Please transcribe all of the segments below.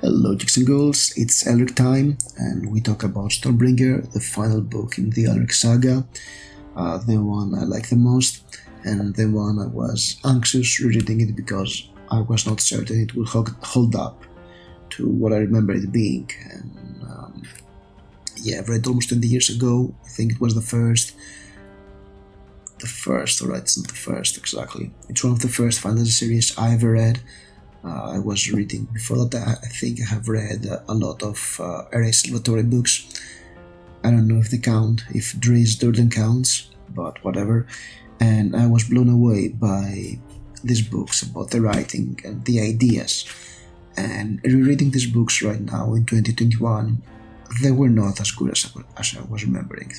Hello, Chicks and Ghouls, it's Elric time, and we talk about Stormbringer, the final book in the Elric Saga, the one I like the most, and the one I was anxious reading it because I was not certain it would hold up to what I remember it being. And I read it almost 20 years ago. I think it was the first, alright, it's not the first exactly. It's one of the first fantasy series I ever read. I was reading before that. I think I have read a lot of R.A. Salvatore books. I don't know if they count, if Dries Durden counts, but whatever. And I was blown away by these books about the writing and the ideas. And rereading these books right now in 2021, they were not as good as I was remembering.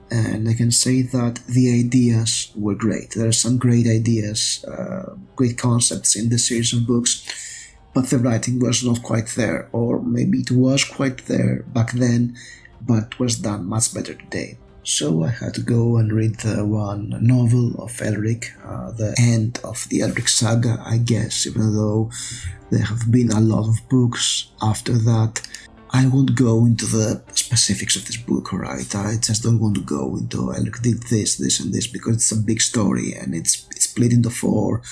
And I can say that the ideas were great. There are some great ideas, great concepts in this series of books, but the writing was not quite there, or maybe it was quite there back then, but was done much better today. So I had to go and read the one novel of Elric, the end of the Elric Saga, I guess, even though there have been a lot of books after that. I won't go into the specifics of this book, alright? I just don't want to go into Elric did this, this and this, because it's a big story and it's split into 4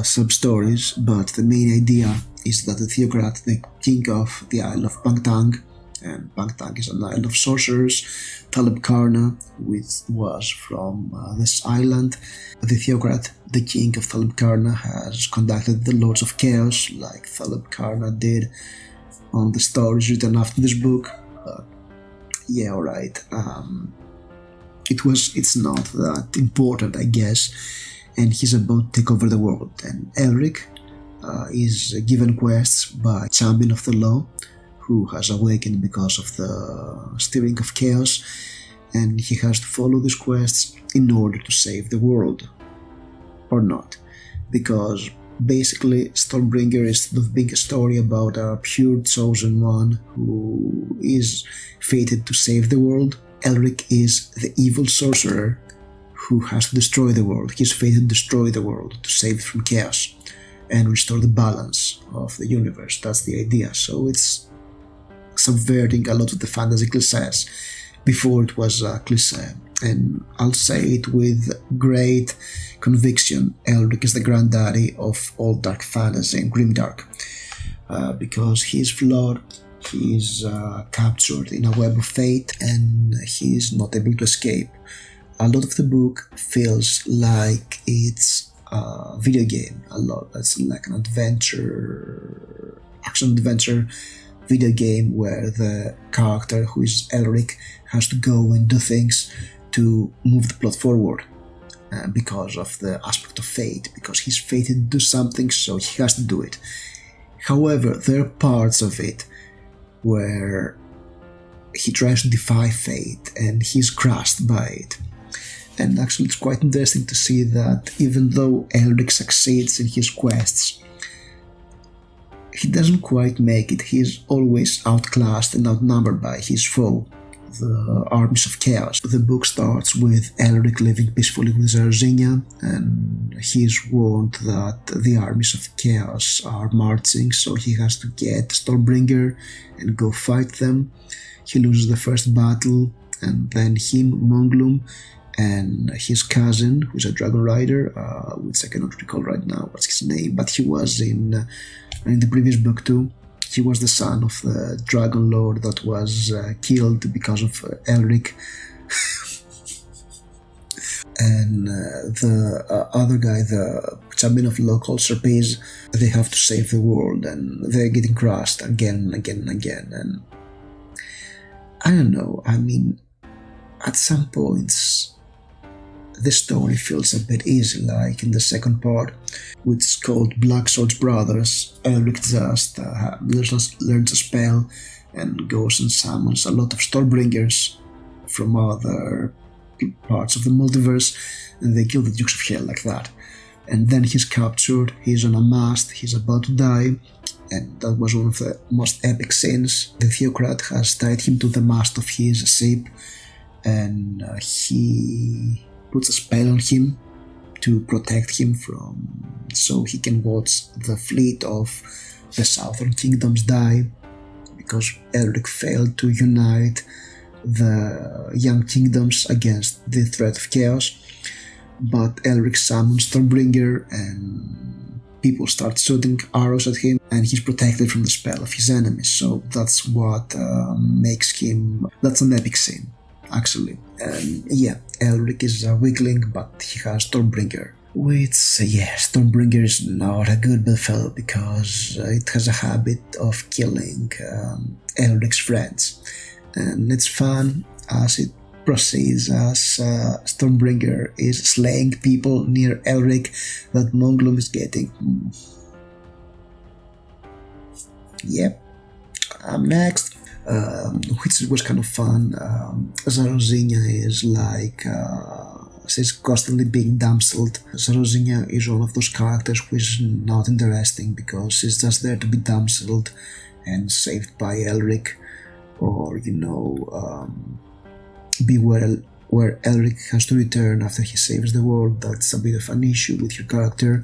sub-stories, but the main idea is that the Theocrat, the king of the Isle of Bangtang, and Bangtang is an isle of sorcerers, Talib Karna, which was from this island. The Theocrat, the king of Talib Karna, has conducted the Lords of Chaos, like Talib Karna did on the stories written after this book. Alright. It's not that important, I guess, and he's about to take over the world. And Elric is given quests by Champion of the Law, who has awakened because of the stirring of chaos, and he has to follow these quests in order to save the world. Or not, because basically Stormbringer, instead of being a story about a pure chosen one who is fated to save the world, Elric is the evil sorcerer who has to destroy the world. He's fated to destroy the world, to save it from chaos and restore the balance of the universe. That's the idea. So it's subverting a lot of the fantasy cliches before it was a cliche. And I'll say it with great conviction, Elric is the granddaddy of all dark fantasy and grimdark, because he's flawed, he's captured in a web of fate, and he's not able to escape. A lot of the book feels like it's a video game, it's like an adventure, action-adventure video game where the character, who is Elric, has to go and do things to move the plot forward because of the aspect of fate, because he's fated to do something, so he has to do it. However, there are parts of it where he tries to defy fate and he's crushed by it. And actually it's quite interesting to see that even though Elric succeeds in his quests, he doesn't quite make it. He's always outclassed and outnumbered by his foe, the armies of chaos. The book starts with Elric living peacefully with Zarazinia, and he's warned that the armies of chaos are marching, so he has to get Stormbringer and go fight them. He loses the first battle, and then him, Monglum, and his cousin, who's a dragon rider, which I cannot recall right now what's his name, but he was in the previous book too. He was the son of the dragon lord that was killed because of Elric. And the other guy, the champion of law called Serpes, they have to save the world, and they're getting crushed again and again and again. And I don't know, I mean, at some points the story feels a bit easy, like in the second part, which is called Black Swords Brothers. Elric just learns a spell and goes and summons a lot of Stormbringers from other parts of the multiverse, and they kill the Dukes of Hell like that. And then he's captured, he's on a mast, he's about to die, and that was one of the most epic scenes. The Theocrat has tied him to the mast of his ship, and he puts a spell on him to protect him so he can watch the fleet of the southern kingdoms die because Elric failed to unite the young kingdoms against the threat of chaos. But Elric summons Stormbringer and people start shooting arrows at him, and he's protected from the spell of his enemies. So that's what makes him... that's an epic scene, actually. And yeah, Elric is a weakling, but he has Stormbringer. Which, Stormbringer is not a good bedfellow because it has a habit of killing Elric's friends. And it's fun as it proceeds, as Stormbringer is slaying people near Elric that Monglum is getting. Yep, I'm next. Which was kind of fun. Zarozinha is like... she's constantly being damseled. Zarozinha is one of those characters who is not interesting because she's just there to be damseled and saved by Elric, or be where Elric has to return after he saves the world. That's a bit of an issue with her character,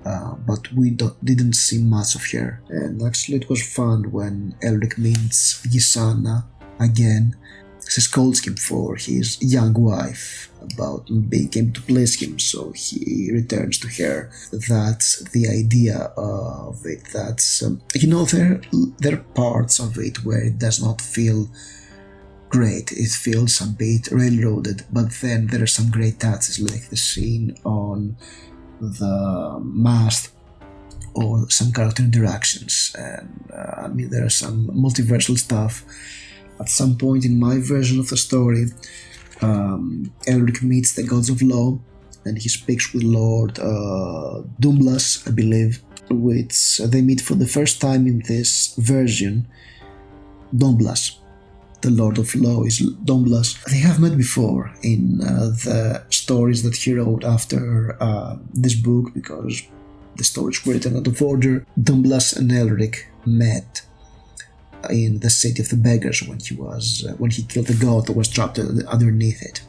but we didn't see much of her. And actually it was fun when Elric meets Gisana again. She scolds him for his young wife about being able to place him, so he returns to her. That's the idea of it. That's there are parts of it where it does not feel great. It feels a bit railroaded, but then there are some great touches, like the scene on the mast or some character interactions. And there are some multiversal stuff. At some point in my version of the story, Elric meets the gods of law, and he speaks with Lord Dumblas, I believe, which they meet for the first time in this version. Dumblas, the Lord of Law, is Dumblas. They have met before in the stories that he wrote after this book, because the stories were written out of order. Dumblas and Elric met in the city of the beggars when he killed the god that was trapped underneath it.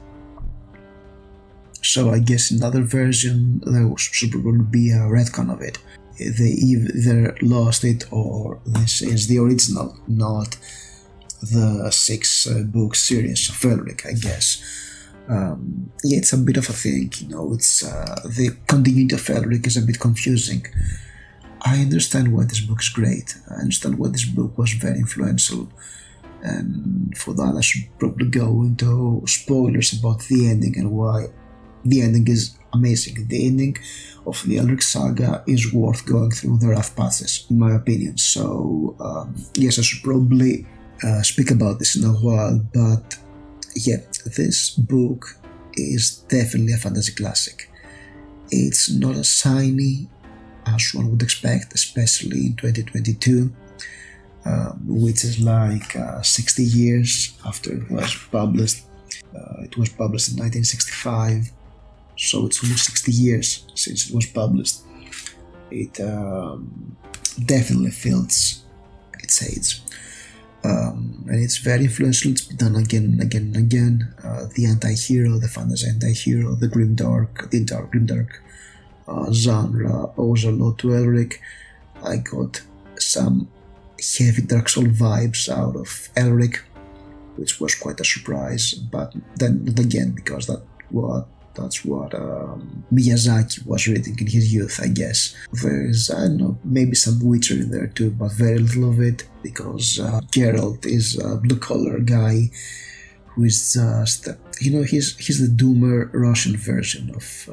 So I guess in another version there should probably be a retcon of it. They either lost it, or this is the original, not the 6-book series of Elric, I guess. It's a bit of a thing, it's the continuity of Elric is a bit confusing. I understand why this book is great. I understand why this book was very influential, and for that I should probably go into spoilers about the ending and why the ending is amazing. The ending of the Elric Saga is worth going through the rough patches, in my opinion. So yes, I should probably speak about this in a while, but yeah, this book is definitely a fantasy classic. It's not as shiny as one would expect, especially in 2022, which is like 60 years after it was published. It was published in 1965, so it's almost 60 years since it was published. It definitely feels its age. And it's very influential. It's been done again and again and again. The anti-hero, the fantasy anti-hero, the grimdark genre owes a lot to Elric. I got some heavy Dark Soul vibes out of Elric, which was quite a surprise, but then not again, because that's what Miyazaki was reading in his youth, I guess. There's, I don't know, maybe some Witcher in there too, but very little of it, because Geralt is a blue-collar guy who is just, he's the doomer Russian version of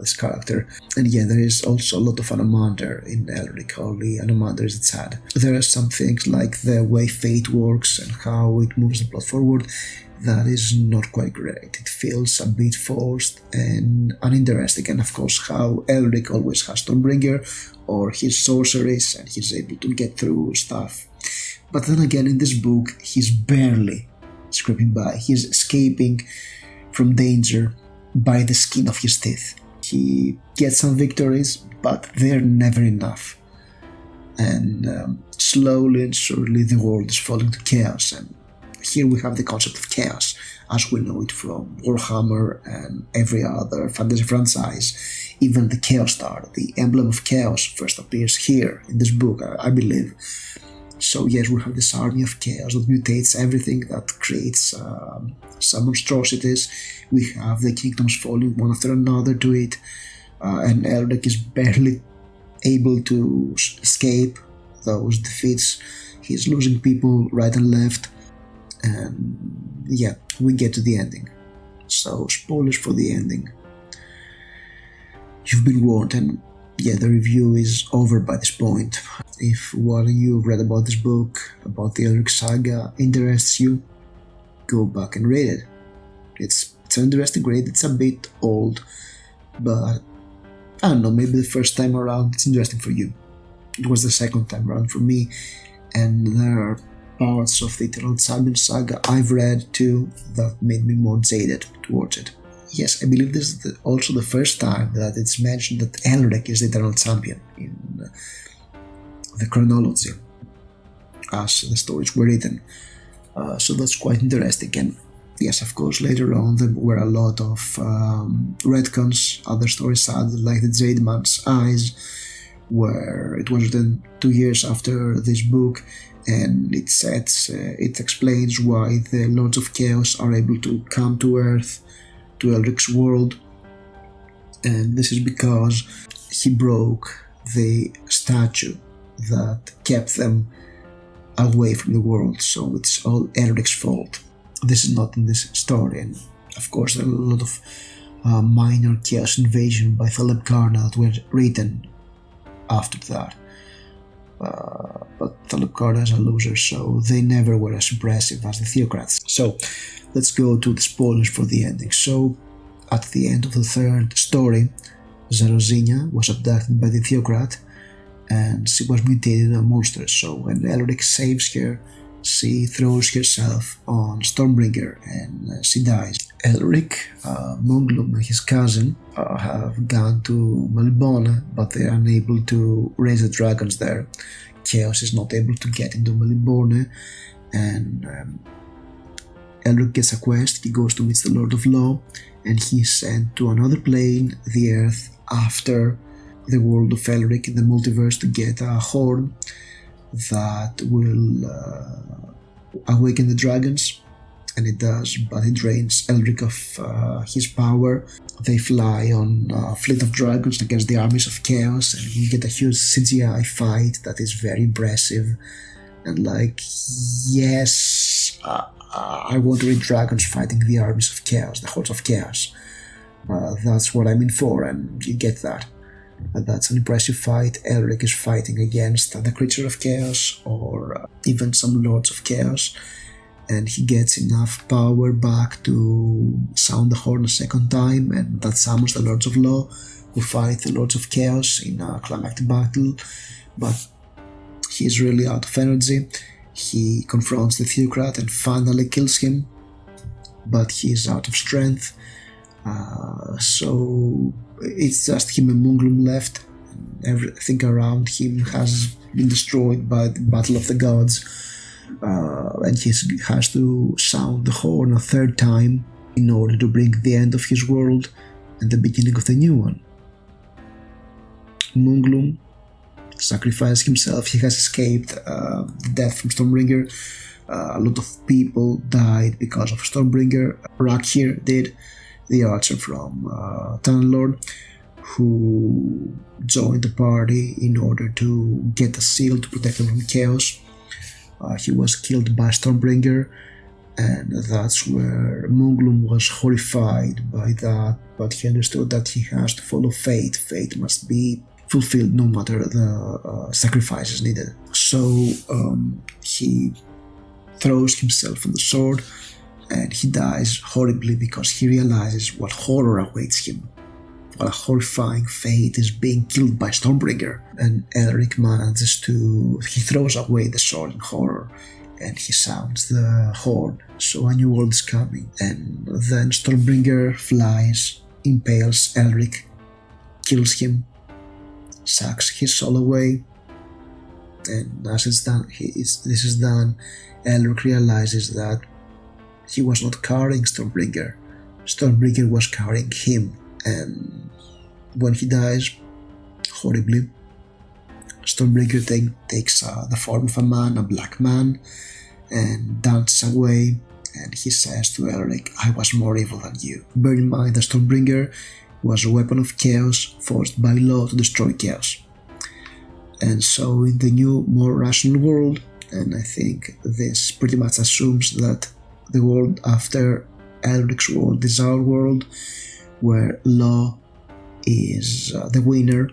this character. And yeah, there is also a lot of Anomander in Elric, only Anomander is sad. There are some things like the way fate works and how it moves the plot forward that is not quite great. It feels a bit forced and uninteresting, and of course how Elric always has Stormbringer or his sorceries and he's able to get through stuff. But then again, in this book, he's barely scraping by. He's escaping from danger by the skin of his teeth. He gets some victories, but they're never enough. And slowly and surely the world is falling to chaos, and here we have the concept of chaos, as we know it from Warhammer and every other fantasy franchise. Even the Chaos Star, the emblem of chaos, first appears here in this book, I believe. So yes, we have this army of chaos that mutates everything, that creates some monstrosities. We have the kingdoms falling one after another to it, and Elric is barely able to escape those defeats. He's losing people right and left, and yeah, we get to the ending. So spoilers for the ending. You've been warned, and yeah, the review is over by this point. If what you've read about this book, about the Elric Saga, interests you, go back and read it. It's an interesting read. It's a bit old, but I don't know, maybe the first time around it's interesting for you. It was the second time around for me, and there are parts of the Eternal Champion saga I've read too that made me more jaded towards it. Yes, I believe this is also the first time that it's mentioned that Elric is the Eternal Champion in the chronology as the stories were written. So that's quite interesting. And yes, of course, later on there were a lot of retcons. Other stories added, like the Jade Man's Eyes, where it was written 2 years after this book, and it explains why the Lords of Chaos are able to come to Earth, to Elric's world, and this is because he broke the statue that kept them away from the world, so it's all Elric's fault. This is not in this story, and of course there are a lot of minor chaos invasion by Philip Karna that were written after that, but Philip Karna is a loser, so they never were as impressive as the Theocrats. So let's go to the spoilers for the ending. So at the end of the third story, Zerozina was abducted by the Theocrat and she was mutated in a monster. So when Elric saves her, she throws herself on Stormbringer and she dies. Elric, Munglum and his cousin have gone to Malibone, but they are unable to raise the dragons there. Chaos is not able to get into Malibone, and Elric gets a quest. He goes to meet the Lord of Law, and he's sent to another plane, the Earth, after the world of Elric in the multiverse to get a horn that will awaken the dragons, and it does, but it drains Elric of his power. They fly on a fleet of dragons against the armies of chaos, and we get a huge CGI fight that is very impressive, and like, yes, I want to read dragons fighting the armies of chaos, the hordes of chaos. That's what I'm in for, and you get that. That's an impressive fight. Elric is fighting against the creature of chaos, or even some lords of chaos, and he gets enough power back to sound the horn a second time, and that summons the Lords of Law, who fight the Lords of Chaos in a climactic battle. But he's really out of energy. He confronts the Theocrat and finally kills him, but he's out of strength. So it's just him and Munglum left. Everything around him has been destroyed by the Battle of the Gods, and he has to sound the horn a third time in order to bring the end of his world and the beginning of the new one. Munglum sacrificed himself. He has escaped the death from Stormbringer. A lot of people died because of Stormbringer. Rakhir did, the archer from Tanlord, who joined the party in order to get a seal to protect them from chaos. He was killed by Stormbringer, and that's where Munglum was horrified by that, but he understood that he has to follow fate. Fate must be fulfilled no matter the sacrifices needed. So he throws himself on the sword, and he dies horribly because he realizes what horror awaits him. What a horrifying fate is being killed by Stormbringer. And Elric manages he throws away the sword in horror, and he sounds the horn, so a new world is coming. And then Stormbringer flies, impales Elric, kills him, sucks his soul away, and as this is done, Elric realizes that he was not carrying Stormbringer. Stormbringer was carrying him, and when he dies, horribly, Stormbringer takes the form of a man, a black man, and dances away, and he says to Elric, "I was more evil than you." Bear in mind that Stormbringer was a weapon of chaos forged by law to destroy chaos. And so in the new, more rational world, and I think this pretty much assumes that the world after Elric's world is our world, where law is the winner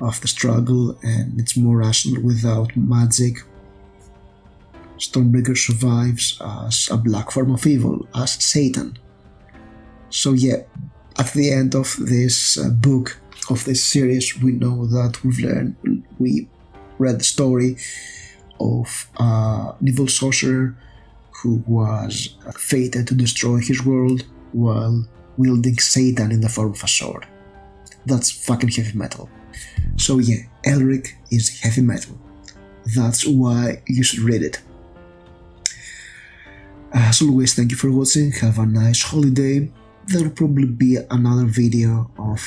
of the struggle and it's more rational without magic. Stormbringer survives as a black form of evil, as Satan. So yeah, at the end of this book, of this series, we know that we read the story of an evil sorcerer who was fated to destroy his world while wielding Satan in the form of a sword. That's fucking heavy metal. So yeah, Elric is heavy metal. That's why you should read it. As always, thank you for watching. Have a nice holiday. There will probably be another video of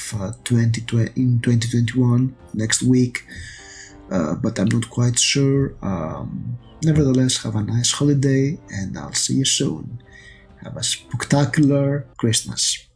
2021 next week, but I'm not quite sure. Nevertheless, have a nice holiday, and I'll see you soon. Have a spectacular Christmas.